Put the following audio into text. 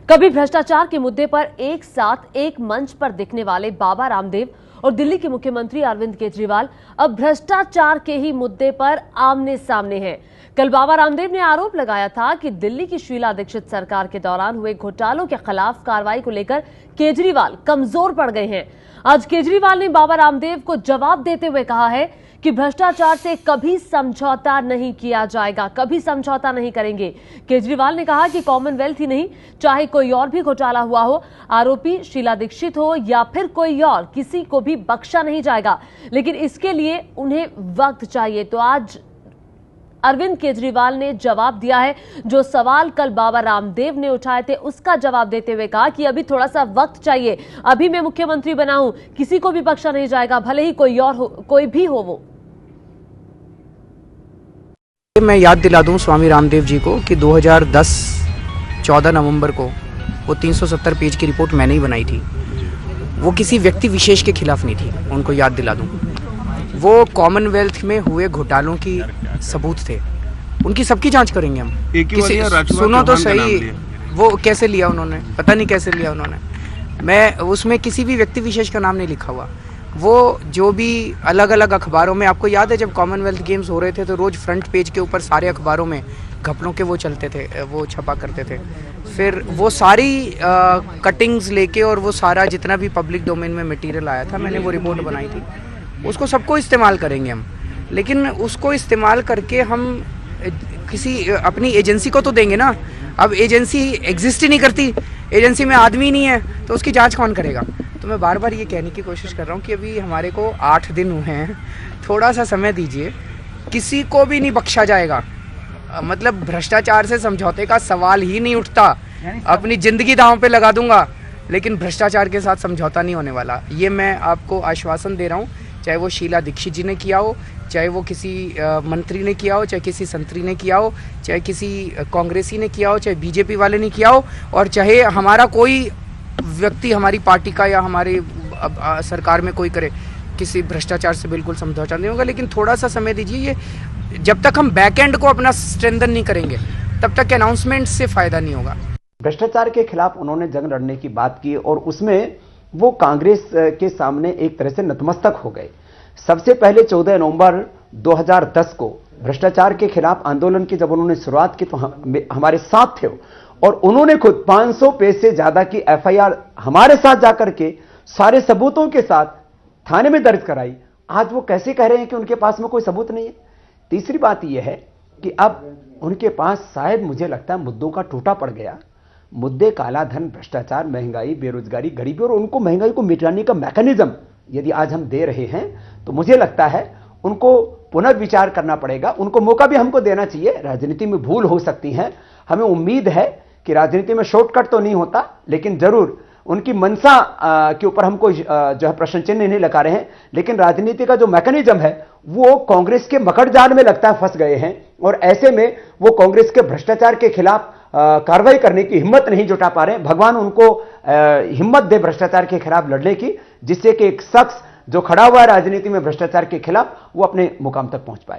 कभी भ्रष्टाचार के मुद्दे पर एक साथ एक मंच पर दिखने वाले बाबा रामदेव और दिल्ली के मुख्यमंत्री अरविंद केजरीवाल अब भ्रष्टाचार के ही मुद्दे पर आमने सामने हैं। कल बाबा रामदेव ने आरोप लगाया था कि दिल्ली की शीला दीक्षित सरकार के दौरान हुए घोटालों के खिलाफ कार्रवाई को लेकर केजरीवाल कमजोर पड़ गए हैं। आज केजरीवाल ने बाबा रामदेव को जवाब देते हुए कहा है कि भ्रष्टाचार से कभी समझौता नहीं किया जाएगा, कभी समझौता नहीं करेंगे। केजरीवाल ने कहा कि कॉमनवेल्थ ही नहीं, चाहे कोई और भी घोटाला हुआ हो, आरोपी शीला दीक्षित हो या फिर कोई और, किसी को भी बख्शा नहीं जाएगा, लेकिन इसके लिए उन्हें वक्त चाहिए। तो आज अरविंद केजरीवाल ने जवाब दिया है। जो सवाल कल बाबा रामदेव ने उठाए थे उसका जवाब देते हुए कहा कि अभी थोड़ा सा वक्त चाहिए, अभी मैं मुख्यमंत्री बना हूं, किसी को भी बख्शा नहीं जाएगा, भले ही कोई और हो, कोई भी हो वो। मैं याद दिला दूं स्वामी रामदेव जी को कि 2010 14 नवंबर को वो 370 पेज की रिपोर्ट मैंने ही बनाई थी। वो किसी व्यक्ति विशेष के खिलाफ नहीं थी, उनको याद दिला दूं। वो कॉमनवेल्थ में हुए घोटालों की सबूत थे, उनकी सबकी जांच करेंगे हम। सुनो तो सही, वो कैसे लिया उन्होंने, पता नहीं कैसे लिया उन्होंने। मैं उसमें किसी भी व्यक्ति विशेष का नाम नहीं लिखा हुआ। वो जो भी अलग अलग अखबारों में, आपको याद है जब कॉमनवेल्थ गेम्स हो रहे थे तो रोज फ्रंट पेज के ऊपर सारे अखबारों में घपलों के वो चलते थे, वो छपा करते थे। फिर वो सारी कटिंग्स लेके और वो सारा जितना भी पब्लिक डोमेन में मटेरियल आया था, मैंने वो रिपोर्ट बनाई थी। उसको सबको इस्तेमाल करेंगे हम, लेकिन उसको इस्तेमाल करके हम किसी अपनी एजेंसी को तो देंगे ना। अब एजेंसी एग्जिस्ट ही नहीं करती, एजेंसी में आदमी नहीं है, तो उसकी जांच कौन करेगा। तो मैं बार बार ये कहने की कोशिश कर रहा हूँ कि अभी हमारे को 8 दिन हुए हैं, थोड़ा सा समय दीजिए, किसी को भी नहीं बख्शा जाएगा। मतलब भ्रष्टाचार से समझौते का सवाल ही नहीं उठता। अपनी जिंदगी दांव पे लगा दूंगा, लेकिन भ्रष्टाचार के साथ समझौता नहीं होने वाला। ये मैं आपको आश्वासन दे रहा हूँ। चाहे वो शीला दीक्षित जी ने किया हो, चाहे वो किसी मंत्री ने किया हो, चाहे किसी संतरी ने किया हो, चाहे किसी कांग्रेसी ने किया हो, चाहे बीजेपी वाले ने किया हो, और चाहे हमारा कोई व्यक्ति हमारी पार्टी का या हमारी सरकार में कोई करे, किसी भ्रष्टाचार से बिल्कुल समझौता नहीं होगा। लेकिन थोड़ा सा समय दीजिए। ये जब तक हम बैक एंड को अपना स्ट्रेंथन नहीं करेंगे तब तक अनाउंसमेंट से फायदा नहीं होगा। भ्रष्टाचार के खिलाफ उन्होंने जंग लड़ने की बात की और उसमें वो कांग्रेस के सामने एक तरह से नतमस्तक हो गए। सबसे पहले 14 नवंबर 2010 को भ्रष्टाचार के खिलाफ आंदोलन की जब उन्होंने शुरुआत की तो हमारे साथ थे और उन्होंने खुद 500 पेज से ज्यादा की एफआईआर हमारे साथ जाकर के सारे सबूतों के साथ थाने में दर्ज कराई। आज वो कैसे कह रहे हैं कि उनके पास में कोई सबूत नहीं है। तीसरी बात यह है कि अब उनके पास शायद मुझे लगता है मुद्दों का टूटा पड़ गया। मुद्दे काला धन, भ्रष्टाचार, महंगाई, बेरोजगारी, गरीबी और उनको महंगाई को मिटाने का मैकेनिज्म यदि आज हम दे रहे हैं तो मुझे लगता है उनको पुनर्विचार करना पड़ेगा। उनको मौका भी हमको देना चाहिए। राजनीति में भूल हो सकती है, हमें उम्मीद है कि राजनीति में शॉर्टकट तो नहीं होता, लेकिन जरूर उनकी मंशा के ऊपर हमको जो है प्रश्न चिन्ह नहीं लगा रहे हैं। लेकिन राजनीति का जो मैकेनिज्म है वो कांग्रेस के मकड़जाल में लगता है फंस गए हैं और ऐसे में वो कांग्रेस के भ्रष्टाचार के खिलाफ कार्रवाई करने की हिम्मत नहीं जुटा पा रहे हैं। भगवान उनको हिम्मत दे भ्रष्टाचार के खिलाफ लड़ने की, जिससे कि एक शख्स जो खड़ा हुआ है राजनीति में भ्रष्टाचार के खिलाफ वो अपने मुकाम तक पहुंच पाए।